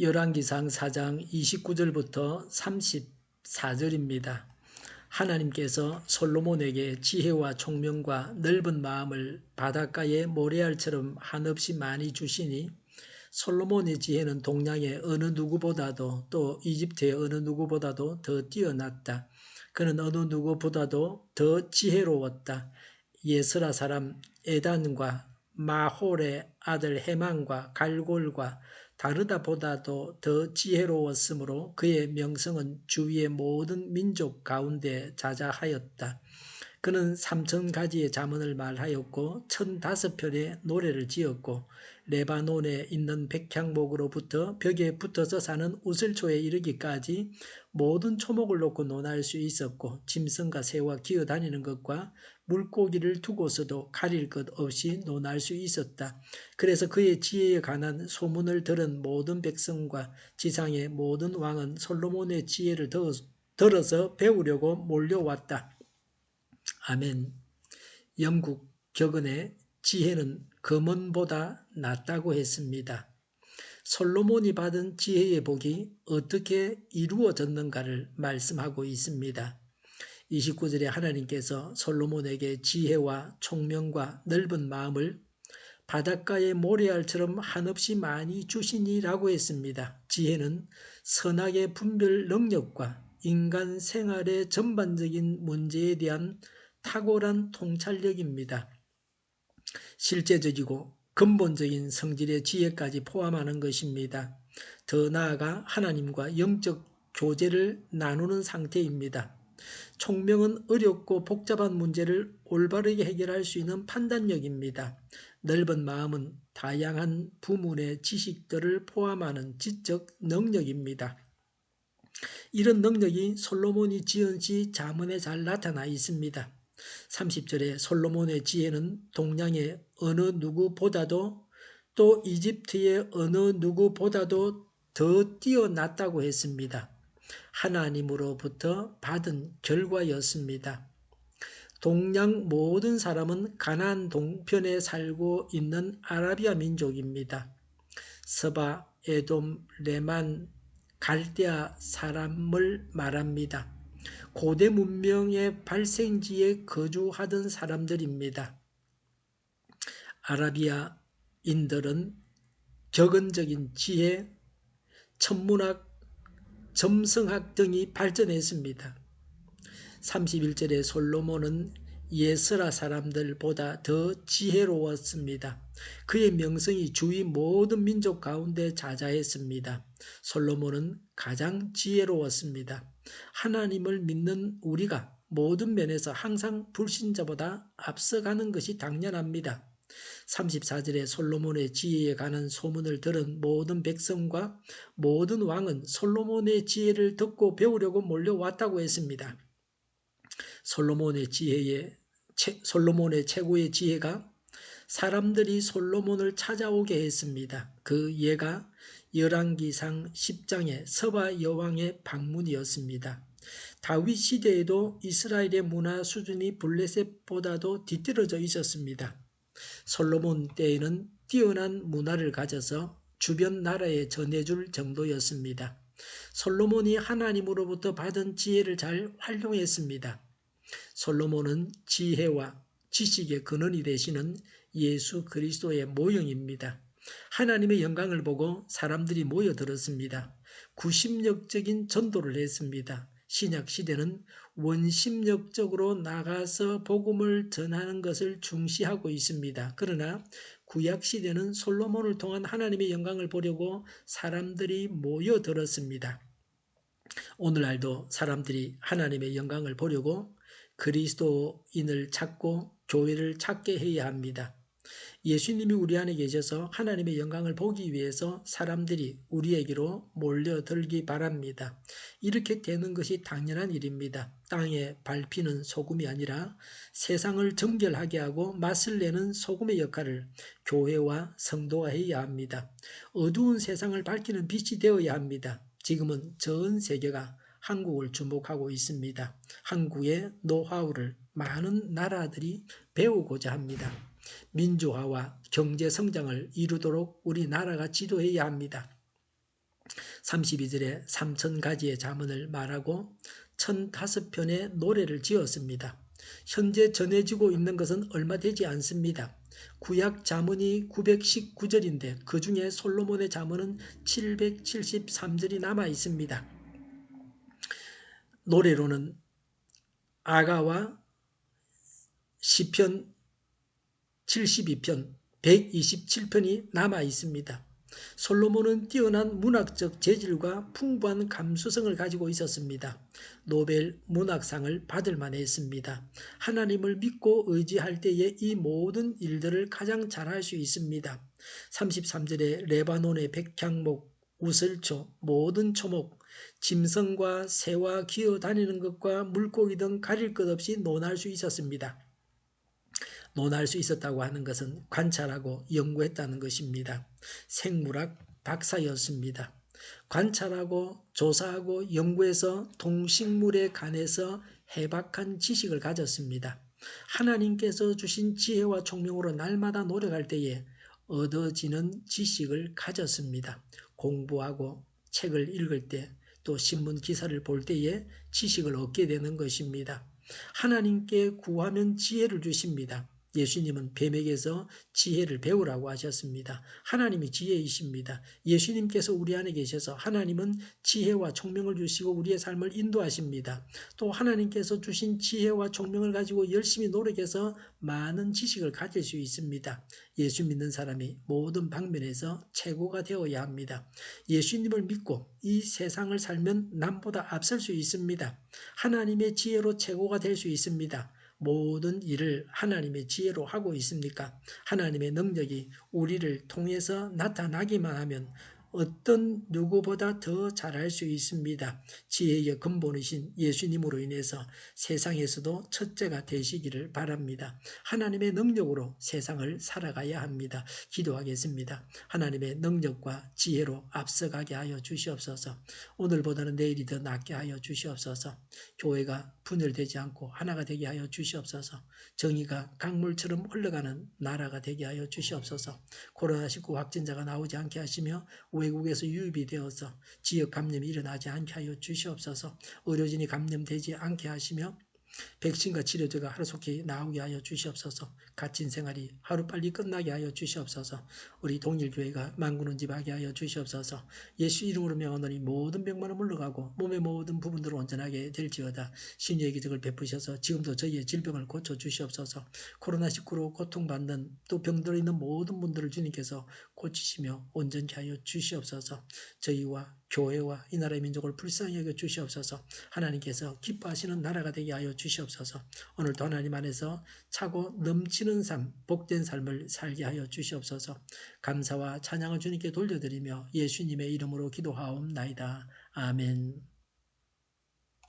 열왕기상 4장 29절부터 34절입니다. 하나님께서 솔로몬에게 지혜와 총명과 넓은 마음을 바닷가의 모래알처럼 한없이 많이 주시니 솔로몬의 지혜는 동양의 어느 누구보다도 또 이집트의 어느 누구보다도 더 뛰어났다. 그는 어느 누구보다도 더 지혜로웠다. 예스라 사람 에단과 마홀의 아들 헤만과 갈골과 다르다보다도 더 지혜로웠으므로 그의 명성은 주위의 모든 민족 가운데 자자하였다. 그는 3,000가지의 잠언을 말하였고 1,005편의 노래를 지었고 레바논에 있는 백향목으로부터 벽에 붙어서 사는 우슬초에 이르기까지 모든 초목을 놓고 논할 수 있었고 짐승과 새와 기어다니는 것과 물고기를 두고서도 가릴 것 없이 논할 수 있었다. 그래서 그의 지혜에 관한 소문을 들은 모든 백성과 지상의 모든 왕은 솔로몬의 지혜를 들어서 배우려고 몰려왔다. 아멘. 영국 격언에 지혜는 금은보다 낫다고 했습니다. 솔로몬이 받은 지혜의 복이 어떻게 이루어졌는가를 말씀하고 있습니다. 29절에 하나님께서 솔로몬에게 지혜와 총명과 넓은 마음을 바닷가의 모래알처럼 한없이 많이 주시니라고 했습니다. 지혜는 선악의 분별 능력과 인간 생활의 전반적인 문제에 대한 탁월한 통찰력입니다. 실제적이고 근본적인 성질의 지혜까지 포함하는 것입니다. 더 나아가 하나님과 영적 교제를 나누는 상태입니다. 총명은 어렵고 복잡한 문제를 올바르게 해결할 수 있는 판단력입니다. 넓은 마음은 다양한 부문의 지식들을 포함하는 지적 능력입니다. 이런 능력이 솔로몬이 지은 시 잠언에 잘 나타나 있습니다. 30절에 솔로몬의 지혜는 동양의 어느 누구보다도 또 이집트의 어느 누구보다도 더 뛰어났다고 했습니다. 하나님으로부터 받은 결과였습니다. 동양 모든 사람은 가나안 동편에 살고 있는 아라비아 민족입니다. 서바, 에돔, 레만, 갈대아 사람을 말합니다. 고대 문명의 발생지에 거주하던 사람들입니다. 아라비아인들은 격언적인 지혜, 천문학, 점성학 등이 발전했습니다. 31절에 솔로몬은 예스라 사람들보다 더 지혜로웠습니다. 그의 명성이 주위 모든 민족 가운데 자자했습니다. 솔로몬은 가장 지혜로웠습니다. 하나님을 믿는 우리가 모든 면에서 항상 불신자보다 앞서가는 것이 당연합니다. 34절에 솔로몬의 지혜에 관한 소문을 들은 모든 백성과 모든 왕은 솔로몬의 지혜를 듣고 배우려고 몰려왔다고 했습니다. 솔로몬의 최고의 지혜가 사람들이 솔로몬을 찾아오게 했습니다. 그 예가 열왕기상 10장의 서바 여왕의 방문이었습니다. 다윗 시대에도 이스라엘의 문화 수준이 블레셋보다도 뒤떨어져 있었습니다. 솔로몬 때에는 뛰어난 문화를 가져서 주변 나라에 전해줄 정도였습니다. 솔로몬이 하나님으로부터 받은 지혜를 잘 활용했습니다. 솔로몬은 지혜와 지식의 근원이 되시는 예수 그리스도의 모형입니다. 하나님의 영광을 보고 사람들이 모여들었습니다. 구심력적인 전도를 했습니다. 신약 시대는 원심력적으로 나가서 복음을 전하는 것을 중시하고 있습니다. 그러나 구약 시대는 솔로몬을 통한 하나님의 영광을 보려고 사람들이 모여들었습니다. 오늘날도 사람들이 하나님의 영광을 보려고 그리스도인을 찾고 교회를 찾게 해야 합니다. 예수님이 우리 안에 계셔서 하나님의 영광을 보기 위해서 사람들이 우리에게로 몰려들기 바랍니다. 이렇게 되는 것이 당연한 일입니다. 땅에 밟히는 소금이 아니라 세상을 정결하게 하고 맛을 내는 소금의 역할을 교회와 성도가 해야 합니다. 어두운 세상을 밝히는 빛이 되어야 합니다. 지금은 전 세계가 한국을 주목하고 있습니다. 한국의 노하우를 많은 나라들이 배우고자 합니다. 민주화와 경제 성장을 이루도록 우리나라가 지도해야 합니다. 32절에 3000가지의 잠언을 말하고 1005편의 노래를 지었습니다. 현재 전해지고 있는 것은 얼마 되지 않습니다. 구약 잠언이 919절인데 그 중에 솔로몬의 잠언은 773절이 남아 있습니다. 노래로는 아가와 시편 72편, 127편이 남아 있습니다. 솔로몬은 뛰어난 문학적 재질과 풍부한 감수성을 가지고 있었습니다. 노벨 문학상을 받을 만했습니다. 하나님을 믿고 의지할 때에 이 모든 일들을 가장 잘할 수 있습니다. 33절에 레바논의 백향목, 우슬초, 모든 초목, 짐승과 새와 기어다니는 것과 물고기 등 가릴 것 없이 논할 수 있었습니다. 논할 수 있었다고 하는 것은 관찰하고 연구했다는 것입니다. 생물학 박사였습니다. 관찰하고 조사하고 연구해서 동식물에 관해서 해박한 지식을 가졌습니다. 하나님께서 주신 지혜와 총명으로 날마다 노력할 때에 얻어지는 지식을 가졌습니다. 공부하고 책을 읽을 때 또 신문 기사를 볼 때에 지식을 얻게 되는 것입니다. 하나님께 구하면 지혜를 주십니다. 예수님은 뱀에게서 지혜를 배우라고 하셨습니다. 하나님이 지혜이십니다. 예수님께서 우리 안에 계셔서 하나님은 지혜와 총명을 주시고 우리의 삶을 인도하십니다. 또 하나님께서 주신 지혜와 총명을 가지고 열심히 노력해서 많은 지식을 가질 수 있습니다. 예수 믿는 사람이 모든 방면에서 최고가 되어야 합니다. 예수님을 믿고 이 세상을 살면 남보다 앞설 수 있습니다. 하나님의 지혜로 최고가 될 수 있습니다. 모든 일을 하나님의 지혜로 하고 있습니까? 하나님의 능력이 우리를 통해서 나타나기만 하면 어떤 누구보다 더 잘할 수 있습니다. 지혜의 근본이신 예수님으로 인해서 세상에서도 첫째가 되시기를 바랍니다. 하나님의 능력으로 세상을 살아가야 합니다. 기도하겠습니다. 하나님의 능력과 지혜로 앞서가게 하여 주시옵소서. 오늘보다는 내일이 더 낫게 하여 주시옵소서. 교회가 분열되지 않고 하나가 되게 하여 주시옵소서. 정의가 강물처럼 흘러가는 나라가 되게 하여 주시옵소서. 코로나19 확진자가 나오지 않게 하시며 외국에서 유입이 되어서 지역 감염이 일어나지 않게 하여 주시옵소서. 의료진이 감염되지 않게 하시며 백신과 치료제가 하루속히 나오게 하여 주시옵소서. 갇힌 생활이 하루빨리 끝나게 하여 주시옵소서. 우리 동일교회가 만군운집하게 하여 주시옵소서. 예수 이름으로 명하노니 모든 병만은 물러가고 몸의 모든 부분들을 온전하게 될지어다. 신유의 기적을 베푸셔서 지금도 저희의 질병을 고쳐주시옵소서. 코로나19로 고통받는 또 병들어 있는 모든 분들을 주님께서 고치시며 온전케 하여 주시옵소서. 저희와 교회와 이 나라의 민족을 불쌍히 여겨 주시옵소서. 하나님께서 기뻐하시는 나라가 되게 하여 주시옵소서. 오늘도 하나님 안에서 차고 넘치는 삶, 복된 삶을 살게 하여 주시옵소서. 감사와 찬양을 주님께 돌려드리며 예수님의 이름으로 기도하옵나이다. 아멘.